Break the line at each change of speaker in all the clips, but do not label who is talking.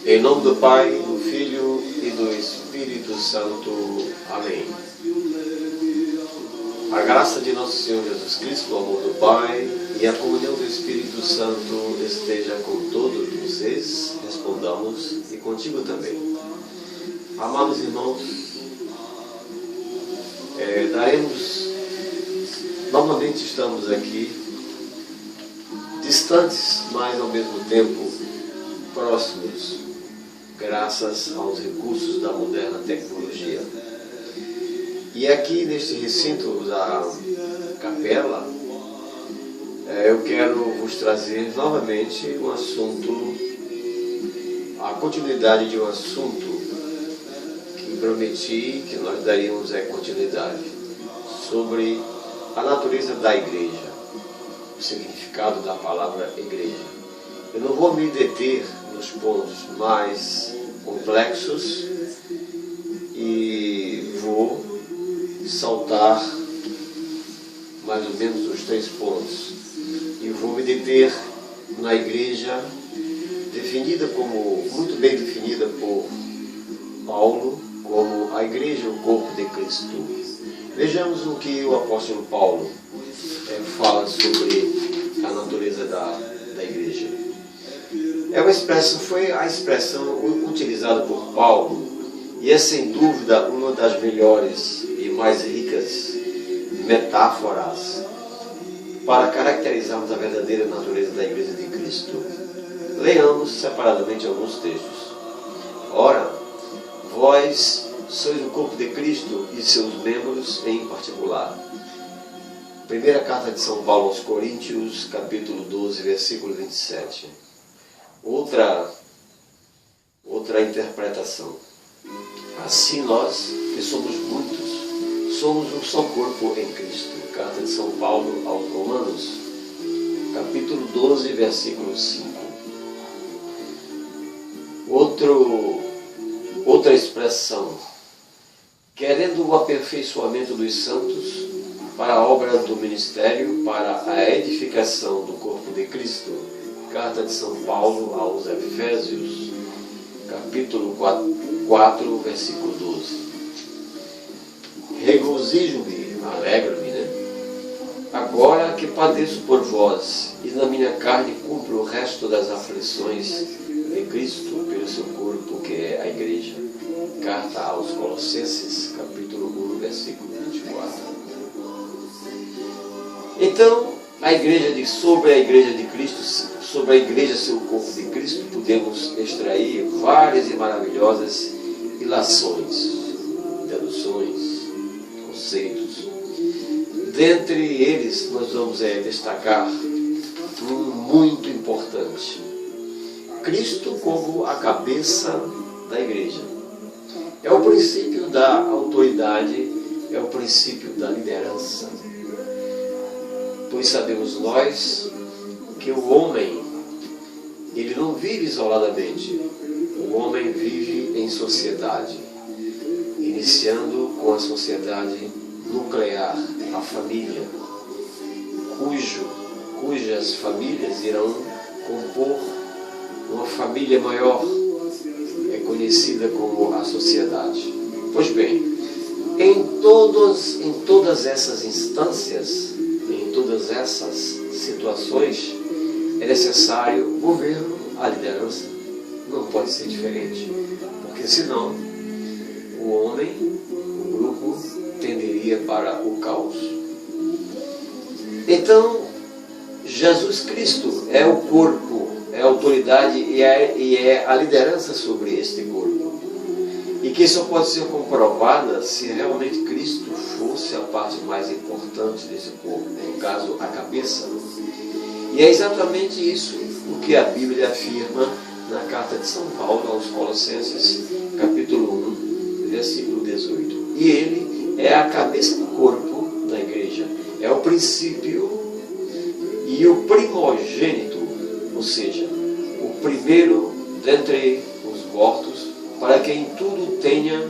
Em nome do Pai, do Filho e do Espírito Santo. Amém. A graça de nosso Senhor Jesus Cristo, o amor do Pai e a comunhão do Espírito Santo esteja com todos vocês. Respondamos e contigo também. Amados irmãos, novamente estamos aqui, distantes, mas ao mesmo tempo próximos, graças aos recursos da moderna tecnologia. E aqui neste recinto da capela, eu quero vos trazer novamente um assunto, a continuidade de um assunto que prometi que nós daríamos continuidade, sobre a natureza da igreja, o significado da palavra igreja. Eu não vou me deter nos pontos mais complexos e vou saltar mais ou menos os 3 pontos. E vou me deter na igreja, definida como, muito bem definida por Paulo, como a igreja, o corpo de Cristo. Vejamos o que o apóstolo Paulo fala sobre a natureza da igreja. Foi a expressão utilizada por Paulo e é sem dúvida uma das melhores e mais ricas metáforas para caracterizarmos a verdadeira natureza da igreja de Cristo. Leamos separadamente alguns textos. Ora, vós sois o corpo de Cristo e seus membros em particular. Primeira carta de São Paulo aos Coríntios, capítulo 12, versículo 27. Outra interpretação. Assim nós, que somos muitos, somos um só corpo em Cristo. Carta de São Paulo aos Romanos, capítulo 12, versículo 5. Outra expressão. Querendo o aperfeiçoamento dos santos para a obra do ministério, para a edificação do corpo de Cristo. Carta de São Paulo aos Efésios, capítulo 4, versículo 12. Regozijo-me, alegro-me, agora que padeço por vós, e na minha carne cumpro o resto das aflições de Cristo pelo seu corpo, que é a igreja. Carta aos Colossenses, capítulo 1, versículo 24. Então, sobre a igreja de Cristo, sobre a igreja, seu corpo de Cristo, podemos extrair várias e maravilhosas ilações, deduções, conceitos. Dentre eles, nós vamos destacar um muito importante. Cristo como a cabeça da igreja. É o princípio da autoridade, é o princípio da liderança. Pois sabemos nós que o homem, ele não vive isoladamente. O homem vive em sociedade, iniciando com a sociedade nuclear, a família, cujas famílias irão compor uma família maior, é conhecida como a sociedade. Pois bem, em todas essas instâncias, em todas essas situações, é necessário o governo, a liderança. Não pode ser diferente, porque senão o homem, o grupo, tenderia para o caos. Então, Jesus Cristo é o corpo, é a autoridade e é a liderança sobre este corpo. E que só pode ser comprovada se realmente Cristo fosse a parte mais importante desse corpo, no caso, a cabeça. E é exatamente isso o que a Bíblia afirma na carta de São Paulo aos Colossenses, capítulo 1, versículo 18. E ele é a cabeça do corpo da igreja, é o princípio e o primogênito, ou seja, o primeiro dentre os mortos, para que em tudo tenha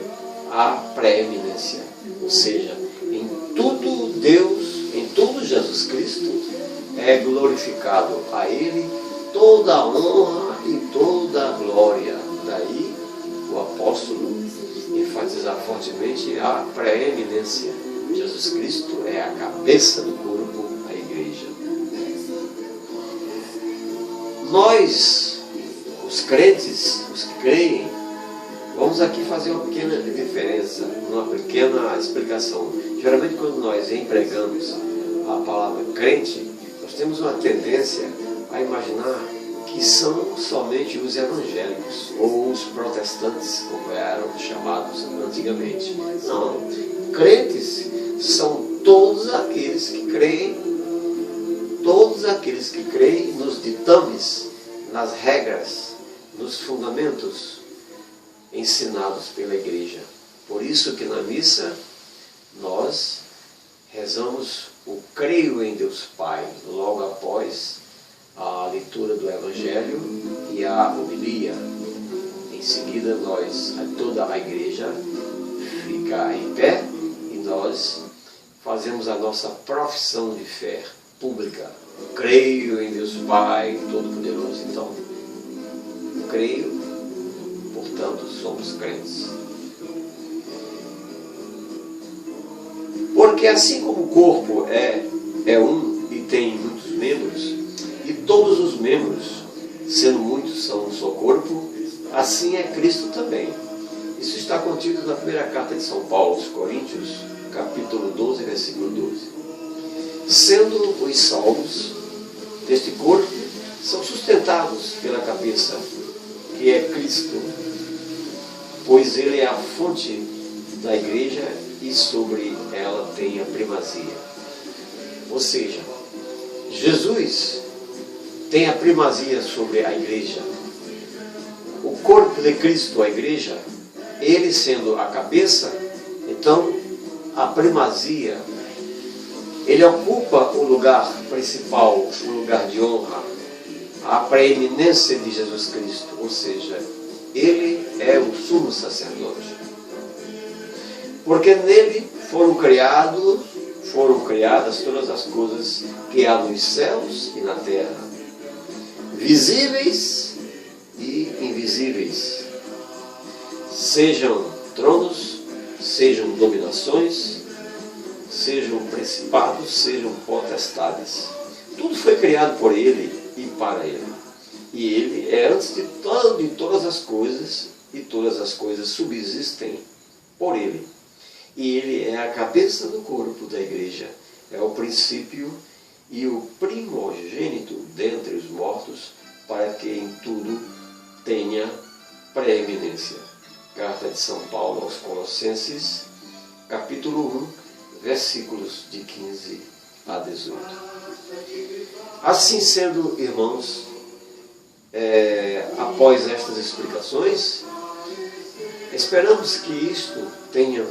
a preeminência. Ou seja, em tudo Deus, em tudo Jesus Cristo é glorificado. A Ele toda a honra e toda a glória da aí o apóstolo enfatizar fortemente a preeminência. Jesus Cristo é a cabeça do corpo, a igreja. Nós, os crentes, os que creem, vamos aqui fazer uma pequena diferença, uma pequena explicação. Geralmente quando nós empregamos a palavra crente, nós temos uma tendência a imaginar que são somente os evangélicos ou os protestantes, como eram chamados antigamente. Não, crentes são todos aqueles que creem nos ditames, nas regras, nos fundamentos ensinados pela igreja. Por isso que na missa nós rezamos o creio em Deus Pai, logo após a leitura do Evangelho e a homilia. Em seguida toda a igreja fica em pé e nós fazemos a nossa profissão de fé pública. Creio em Deus Pai Todo-Poderoso. Então, creio, portanto, somos crentes. Porque assim como o corpo é um e tem muitos membros, e todos os membros, sendo muitos, são um só corpo, assim é Cristo também. Isso está contido na primeira carta de São Paulo aos Coríntios, capítulo 12, versículo 12. Sendo os salvos deste corpo, são sustentados pela cabeça, que é Cristo, pois Ele é a fonte da igreja e sobre ela tem a primazia. Ou seja, Jesus tem a primazia sobre a igreja. O corpo de Cristo, a igreja, Ele sendo a cabeça, então a primazia, Ele ocupa o lugar principal, o lugar de honra, a preeminência de Jesus Cristo, ou seja, Ele é o sumo sacerdote. Porque nele foram criadas todas as coisas que há nos céus e na terra, visíveis e invisíveis, sejam tronos, sejam dominações, sejam principados, sejam potestades. Tudo foi criado por Ele e para Ele. E Ele é antes de todas as coisas, e todas as coisas subsistem por Ele. E Ele é a cabeça do corpo da igreja, é o princípio e o primogênito dentre os mortos, para que em tudo tenha preeminência. Carta de São Paulo aos Colossenses, capítulo 1, versículos de 15 a 18. Assim sendo, irmãos, após estas explicações, esperamos que isto tenha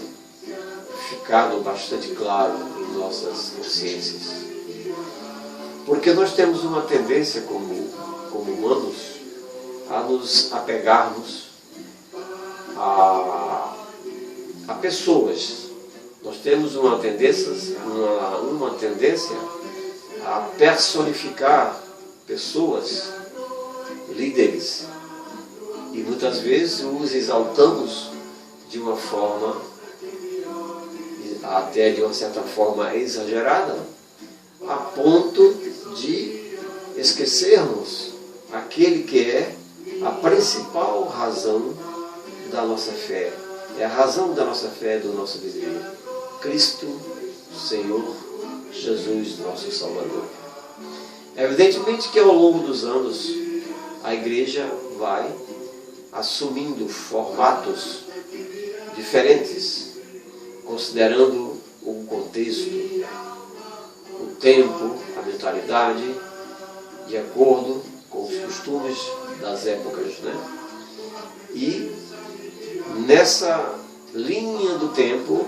ficado bastante claro em nossas consciências. Porque nós temos uma tendência como humanos a nos apegarmos a pessoas. Nós temos uma tendência a personificar pessoas, líderes, e muitas vezes os exaltamos de uma forma, até de uma certa forma exagerada, a ponto de esquecermos aquele que é a principal razão da nossa fé. É a razão da nossa fé, do nosso viver. Cristo, Senhor, Jesus, nosso Salvador. Evidentemente que ao longo dos anos a igreja vai assumindo formatos diferentes, considerando o contexto, o tempo, a mentalidade, de acordo com os costumes das épocas, né? E nessa linha do tempo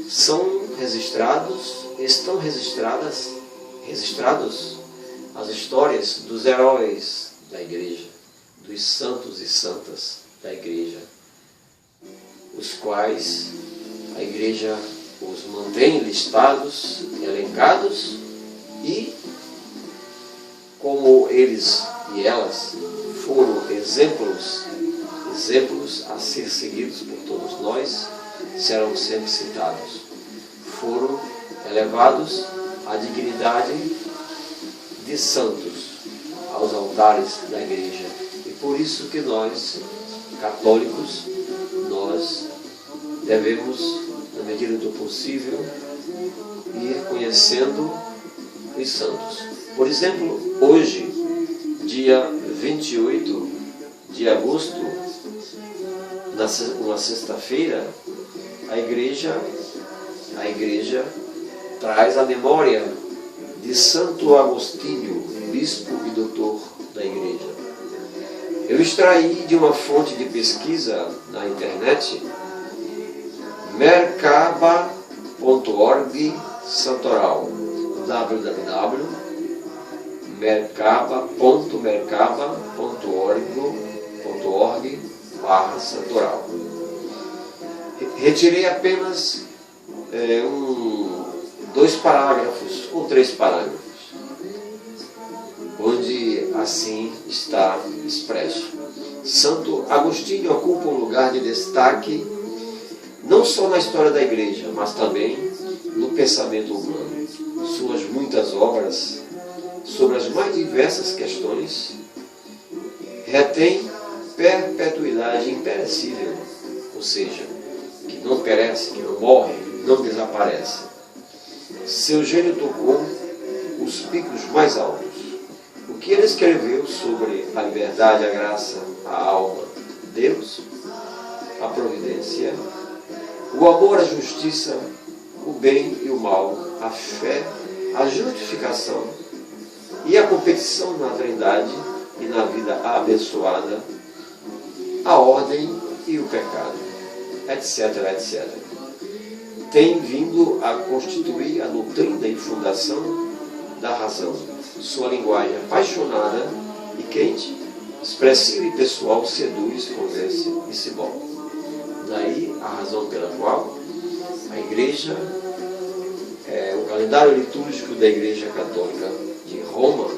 estão registrados as histórias dos heróis da igreja, dos santos e santas da igreja, os quais a igreja os mantém listados, elencados, e como eles e elas foram exemplos a ser seguidos por todos nós, serão sempre citados. Foram elevados à dignidade de santos aos altares da igreja. E por isso que nós, católicos, nós devemos, na medida do possível, ir conhecendo os santos. Por exemplo, hoje, dia 28 de agosto, uma sexta-feira, a igreja traz a memória de Santo Agostinho, bispo e doutor da igreja. Eu extraí de uma fonte de pesquisa na internet, mercaba.org Santoral, www.mercaba.org/Santoral. Retirei apenas 2 parágrafos ou 3 parágrafos, onde assim está expresso: Santo Agostinho ocupa um lugar de destaque não só na história da igreja, mas também no pensamento humano. Suas muitas obras sobre as mais diversas questões retêm perpetuidade imperecível, ou seja, que não perece, que não morre, não desaparece. Seu gênio tocou os picos mais altos. O que ele escreveu sobre a liberdade, a graça, a alma, Deus, a providência, o amor, a justiça, o bem e o mal, a fé, a justificação e a competição na Trindade e na vida abençoada, a ordem e o pecado, etc, etc. Tem vindo a constituir a doutrina e fundação da razão. Sua linguagem apaixonada e quente, expressiva e pessoal, seduz, convence e se volta. Daí a razão pela qual a Igreja, o calendário litúrgico da Igreja Católica de Roma,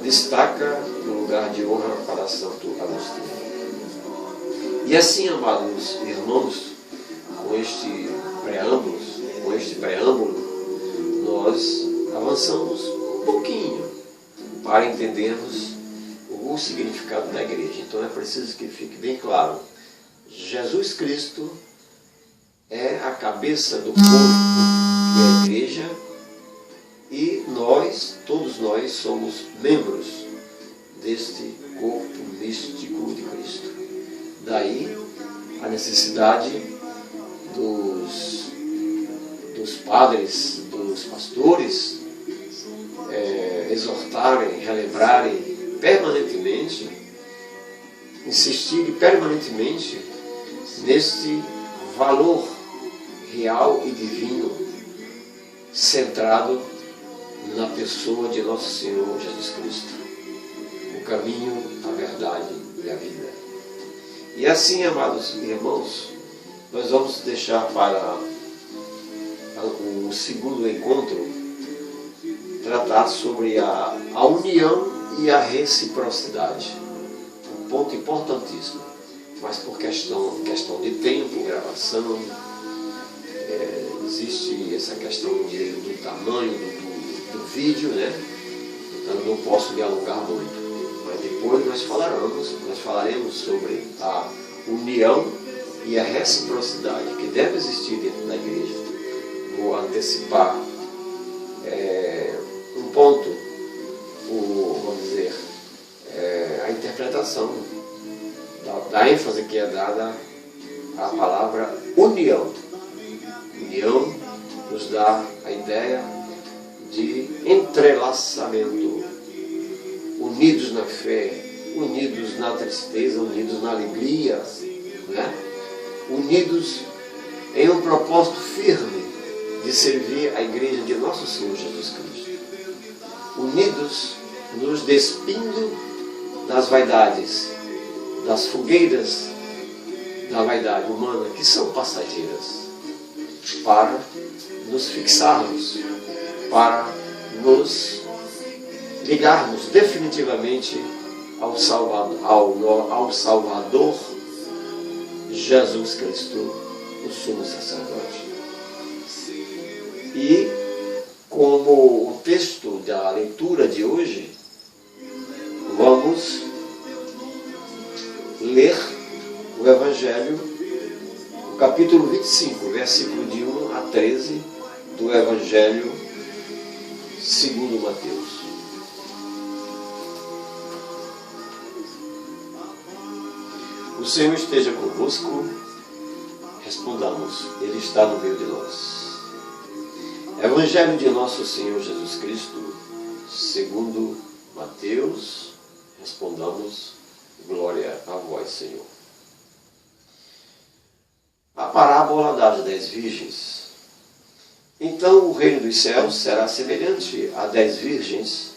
destaca o lugar de honra para Santo Agostinho. E assim, amados irmãos, com este preâmbulo, nós avançamos um pouquinho para entendermos o significado da igreja. Então é preciso que fique bem claro: Jesus Cristo é a cabeça do corpo, que é a igreja, e nós, todos nós, somos membros deste corpo místico de Cristo. Daí a necessidade dos padres, dos pastores, exortarem, relembrarem permanentemente, insistirem permanentemente neste valor real e divino centrado na pessoa de nosso Senhor Jesus Cristo, o caminho, a verdade e a vida. E assim, amados irmãos, nós vamos deixar para o segundo encontro tratar sobre a união e a reciprocidade. Um ponto importantíssimo, mas por questão de tempo, gravação, existe essa questão do tamanho do vídeo, né? Então eu não posso me alongar muito. Mas depois nós falaremos sobre a união e a reciprocidade que deve existir dentro da igreja. Vou antecipar um ponto, vamos dizer, a interpretação da ênfase que é dada à palavra união. União nos dá a ideia de entrelaçamento, unidos na fé, unidos na tristeza, unidos na alegria, né? Unidos em um propósito firme de servir a igreja de nosso Senhor Jesus Cristo. Unidos nos despindo das vaidades, das fogueiras da vaidade humana, que são passageiras, para nos fixarmos, para nos ligarmos definitivamente ao Salvador Jesus Cristo, o sumo sacerdote. E como o texto da leitura de hoje, vamos ler o Evangelho, o capítulo 25, versículo de 1 a 13 do Evangelho segundo Mateus. O Senhor esteja convosco, respondamos, Ele está no meio de nós. Evangelho de nosso Senhor Jesus Cristo, segundo Mateus, respondamos, glória a vós, Senhor. A parábola das 10 virgens. Então o reino dos céus será semelhante a 10 virgens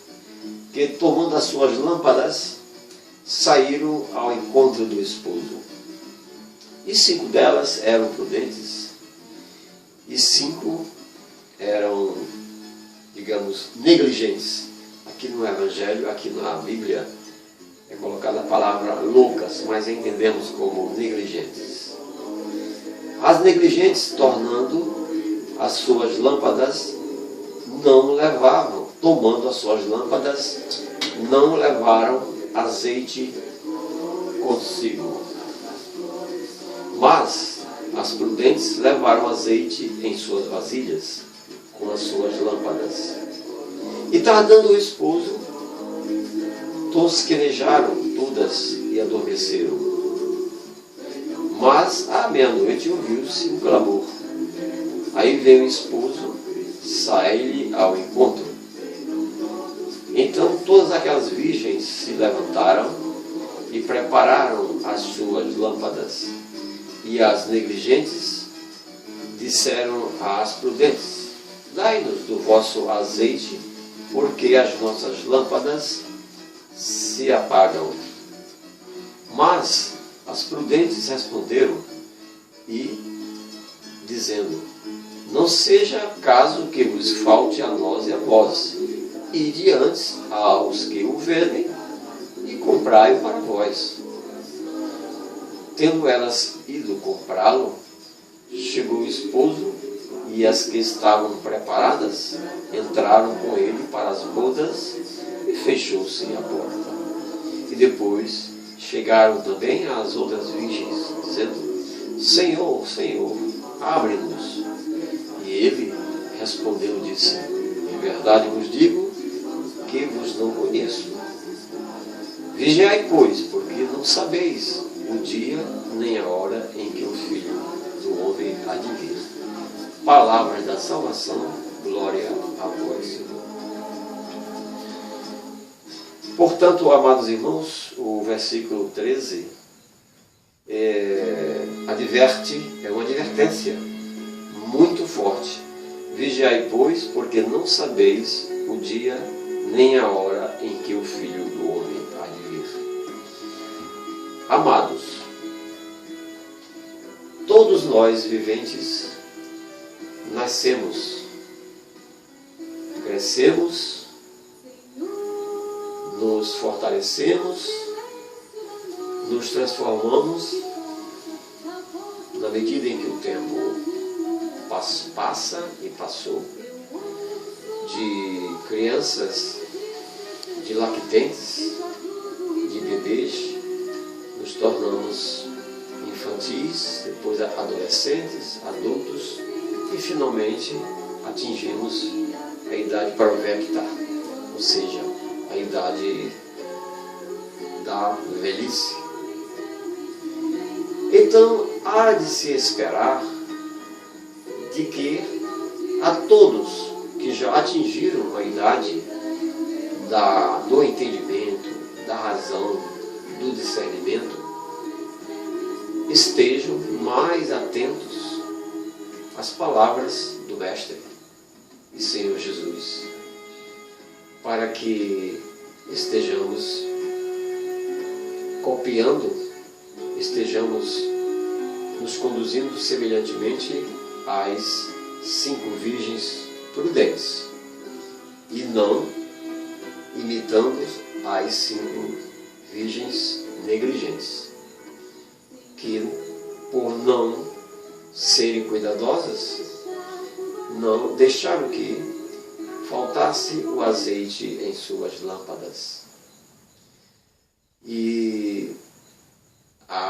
que, tomando as suas lâmpadas, saíram ao encontro do esposo. E 5 delas eram prudentes, e 5 eram, digamos, negligentes. Aqui no Evangelho, aqui na Bíblia, é colocada a palavra loucas, mas entendemos como negligentes. As negligentes, tornando as suas lâmpadas, não levavam, tomando as suas lâmpadas, não levaram azeite consigo. Mas as prudentes levaram azeite em suas vasilhas, com as suas lâmpadas. E tardando o esposo, tosquenejaram todas e adormeceram. Mas à meia-noite ouviu-se um clamor. Aí veio o esposo, sai-lhe ao encontro. Então todas aquelas virgens se levantaram e prepararam as suas lâmpadas. E as negligentes disseram às prudentes: dai-nos do vosso azeite, porque as nossas lâmpadas se apagam. Mas as prudentes responderam e, dizendo: não seja caso que vos falte a nós e a vós, ide antes aos que o vendem e comprai-o para vós. Tendo elas ido comprá-lo, chegou o esposo, e as que estavam preparadas entraram com ele para as bodas, e fechou-se a porta. E depois chegaram também as outras virgens, dizendo: Senhor, Senhor, abre-nos. E ele respondeu e disse: em verdade vos digo que vos não conheço. Vigiai, pois, porque não sabeis o dia nem a hora em que o Filho do Homem há de vir. Palavras da salvação, glória a vós, Senhor. Portanto, amados irmãos, o versículo 13 é uma advertência muito forte. Vigiai, pois, porque não sabeis o dia nem a hora em que o Filho do Homem há de vir. Amados, todos nós viventes nascemos, crescemos, nos fortalecemos, nos transformamos na medida em que o tempo passa e passou. De crianças, de lactentes, de bebês, nos tornamos infantis, depois adolescentes, adultos e finalmente atingimos a idade provecta, ou seja, a idade da velhice. Então, há de se esperar de que a todos que já atingiram a idade do entendimento, da razão, do discernimento, estejam mais atentos às palavras do Mestre e Senhor Jesus, para que estejamos copiando, estejamos nos conduzindo semelhantemente às 5 virgens prudentes, e imitando as 5 virgens negligentes, que por não serem cuidadosas, não deixaram que faltasse o azeite em suas lâmpadas. E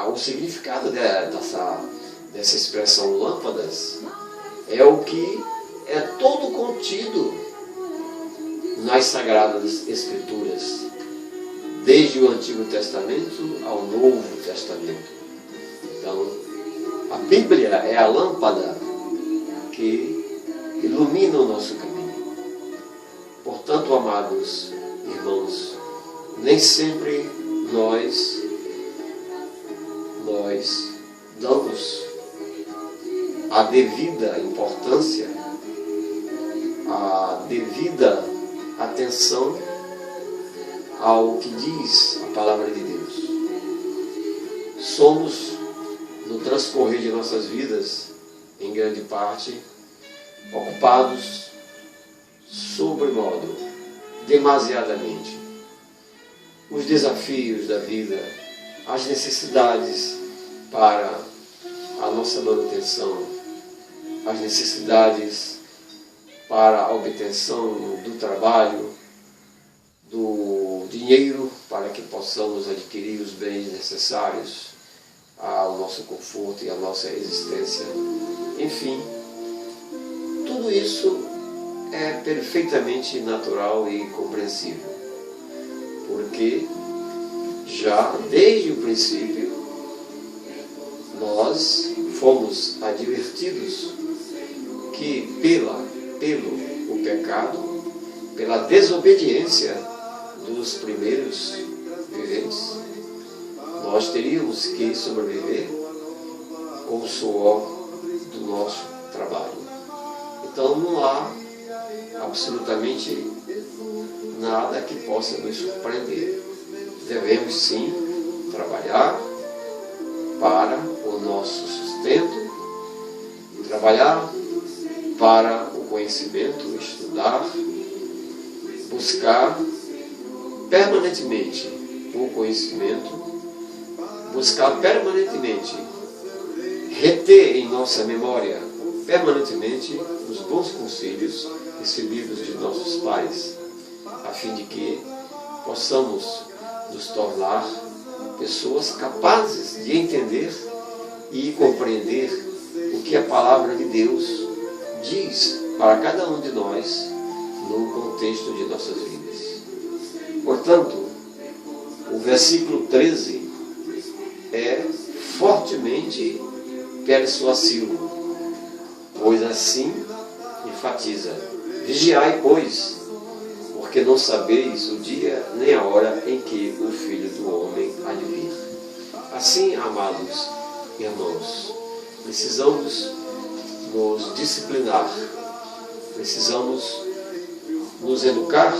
o significado dessa expressão lâmpadas é o que é todo contido nas Sagradas Escrituras, desde o Antigo Testamento ao Novo Testamento. Então, a Bíblia é a lâmpada que ilumina o nosso caminho. Portanto, amados irmãos, nem sempre nós damos a devida importância, a devida atenção ao que diz a palavra de Deus. Somos, no transcorrer de nossas vidas, em grande parte, ocupados sobremodo, demasiadamente. Os desafios da vida, as necessidades para a nossa manutenção, as necessidades para a obtenção do trabalho, do dinheiro para que possamos adquirir os bens necessários ao nosso conforto e à nossa existência. Enfim, tudo isso é perfeitamente natural e compreensível, porque já desde o princípio nós fomos advertidos que pelo pecado, pela desobediência dos primeiros viventes, nós teríamos que sobreviver com o suor do nosso trabalho. Então não há absolutamente nada que possa nos surpreender. Devemos sim trabalhar para o nosso sustento, trabalhar para o conhecimento, estudar, buscar permanentemente o conhecimento, buscar permanentemente, reter em nossa memória permanentemente os bons conselhos recebidos de nossos pais, a fim de que possamos nos tornar pessoas capazes de entender e compreender o que a palavra de Deus diz para cada um de nós no contexto de nossas vidas. Portanto, o versículo 13 é fortemente persuasivo, pois assim enfatiza: vigiai, pois, porque não sabeis o dia nem a hora em que o Filho do Homem há de vir. Assim, amados irmãos, precisamos nos disciplinar, precisamos nos educar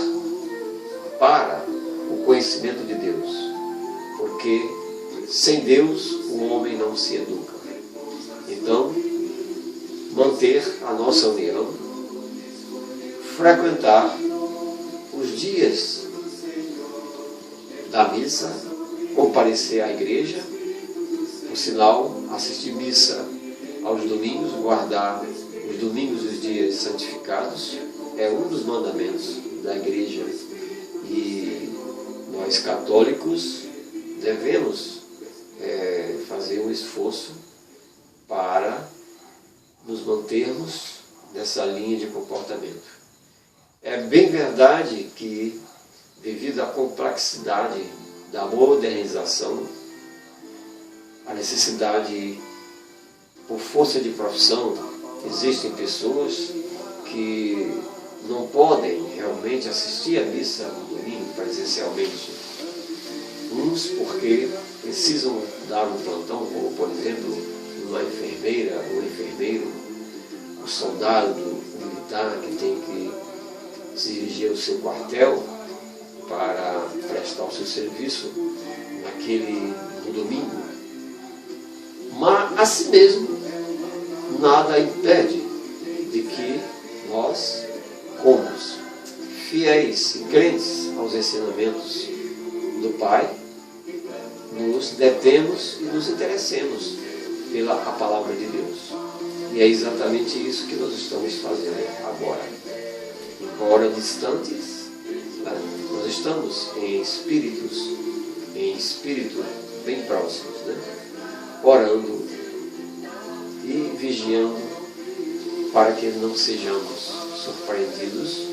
para o conhecimento de Deus, porque sem Deus o homem não se educa. Então, manter a nossa união, frequentar os dias da missa, comparecer à igreja, por sinal, assistir missa aos domingos, guardar os domingos e os dias santificados, é um dos mandamentos da igreja. E nós católicos devemos fazer um esforço para nos mantermos nessa linha de comportamento. É bem verdade que, devido à complexidade da modernização, a necessidade por força de profissão, existem pessoas que não podem realmente assistir à missa no domingo presencialmente. Uns porque precisam dar um plantão, como por exemplo uma enfermeira, um enfermeiro, um soldado militar que tem que se dirigir ao seu quartel para prestar o seu serviço no domingo. Mas, assim mesmo, nada impede de que nós, como fiéis e crentes aos ensinamentos do Pai, nos detemos e nos interessemos pela a palavra de Deus. E é exatamente isso que nós estamos fazendo agora. Embora distantes, né, nós estamos em espírito bem próximos, né, orando e vigiando para que não sejamos surpreendidos,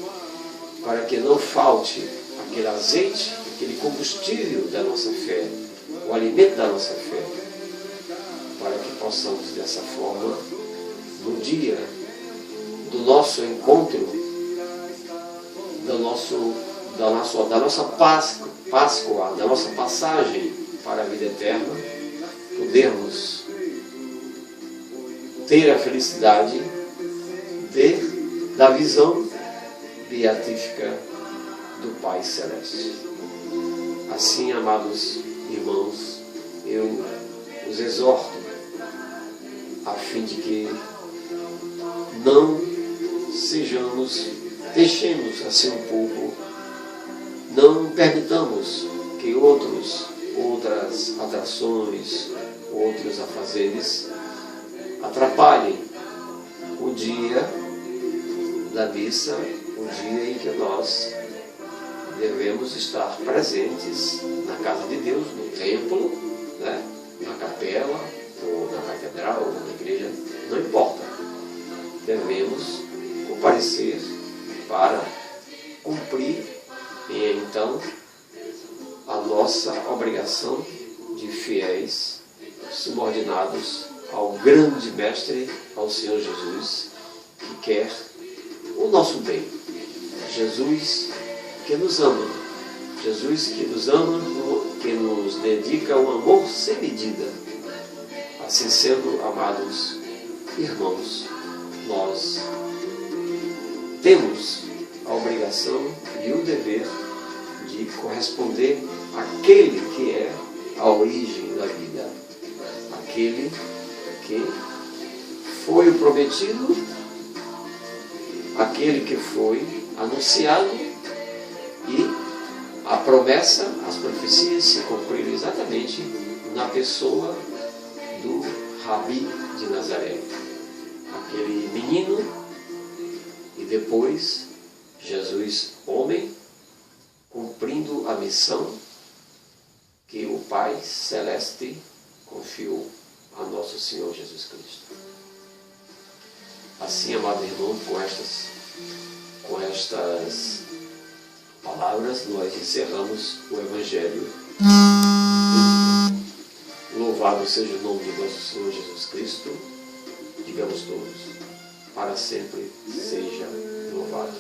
para que não falte aquele azeite, aquele combustível da nossa fé, o alimento da nossa fé, para que possamos dessa forma, no dia do nosso encontro, da nossa Páscoa, da nossa passagem para a vida eterna, podermos ter a felicidade da visão beatífica do Pai Celeste. Assim, amados irmãos, eu os exorto a fim de que não deixemos assim um pouco, não permitamos que outras atrações, outros afazeres atrapalhem o dia da missa, o dia em que nós devemos estar presentes na casa de Deus, no templo, né, na capela, ou na catedral, ou na igreja, não importa. Devemos comparecer para cumprir, então, a nossa obrigação de fiéis subordinados ao grande Mestre, ao Senhor Jesus, que quer o nosso bem. Jesus que nos ama, Jesus que nos ama, que nos dedica um amor sem medida. Assim sendo, amados irmãos, nós temos a obrigação e o dever de corresponder àquele que é a origem da vida, aquele que foi o prometido, aquele que foi anunciado, e a promessa, as profecias se cumpriram exatamente na pessoa do Rabi de Nazaré, aquele menino, e depois Jesus, homem, cumprindo a missão que o Pai Celeste confiou a nosso Senhor Jesus Cristo. Assim, amado irmão, com estas palavras, nós encerramos o Evangelho. Louvado seja o nome de nosso Senhor Jesus Cristo. Digamos todos, para sempre seja louvado.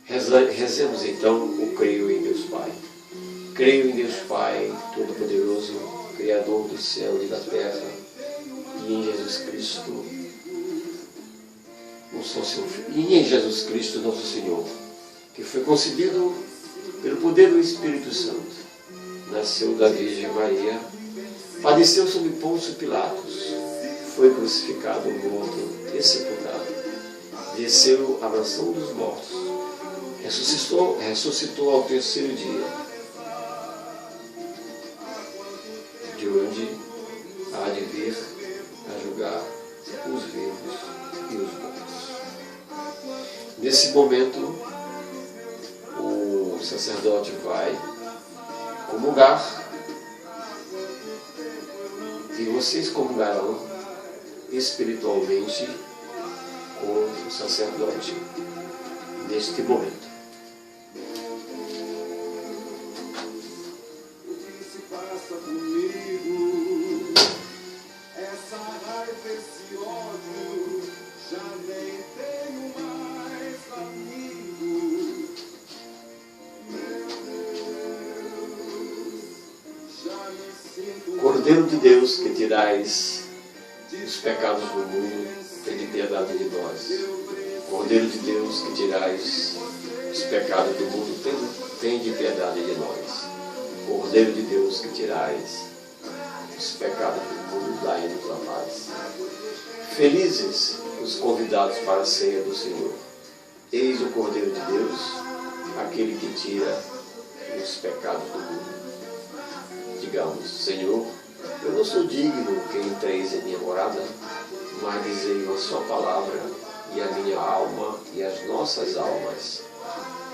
Rezemos então o creio em Deus Pai. Creio em Deus Pai Todo-Poderoso, Criador do céu e da terra, e em Jesus Cristo, Jesus Cristo, nosso Senhor, que foi concebido pelo poder do Espírito Santo, nasceu da Virgem Maria, padeceu sob Pôncio Pilatos, foi crucificado, morto e sepultado, desceu à mansão dos mortos, ressuscitou ao terceiro dia, de onde há de vir a julgar os vivos e os mortos. Nesse momento, o sacerdote vai comungar, e vocês comungarão espiritualmente com o sacerdote neste momento. Cordeiro de Deus, que tirais os pecados do mundo, tende piedade de nós. Cordeiro de Deus, que tirais os pecados do mundo, tende piedade de nós. Cordeiro de Deus, que tirais os pecados do mundo, dai-nos a paz. Felizes os convidados para a ceia do Senhor. Eis o Cordeiro de Deus, aquele que tira os pecados do mundo. Digamos: Senhor, eu não sou digno que entreis em minha morada, mas dizei a sua palavra, e a minha alma e as nossas almas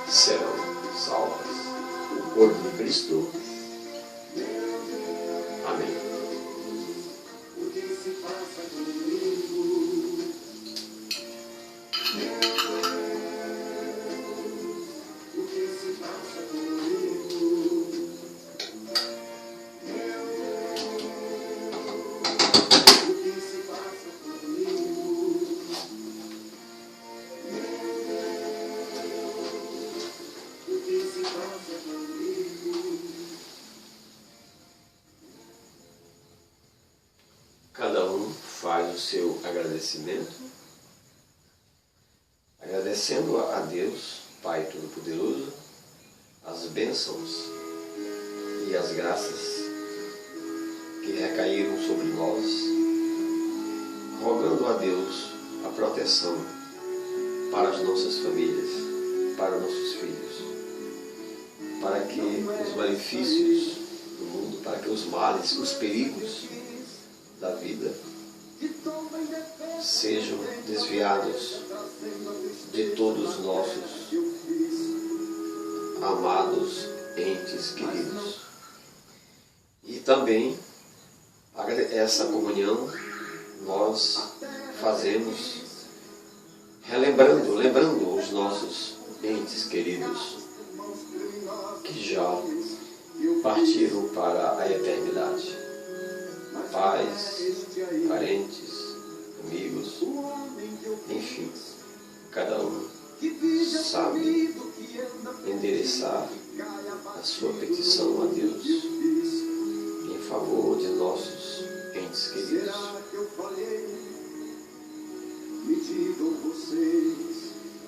serão salvas. O corpo de Cristo. Amém. Cada um faz o seu agradecimento, agradecendo a Deus, Pai Todo-Poderoso, as bênçãos e as graças que recaíram sobre nós, rogando a Deus a proteção para as nossas famílias, para nossos filhos, para que os malefícios do mundo, para que os males, os perigos da vida sejam desviados de todos os nossos amados entes queridos. E também essa comunhão nós fazemos lembrando os nossos entes queridos que já partiram para a eternidade. Pais, parentes, amigos, enfim, cada um sabe endereçar a sua petição a Deus em favor de nossos entes queridos.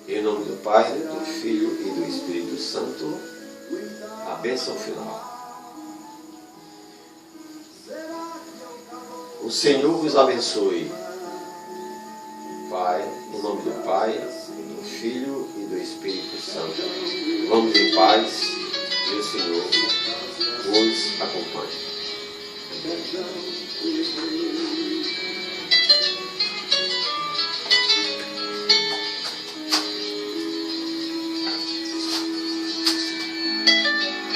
Em nome do Pai, do Filho e do Espírito Santo, a bênção final. O Senhor vos abençoe. Pai, em nome do Pai, do Filho e do Espírito Santo. Vamos em paz e o Senhor vos acompanhe.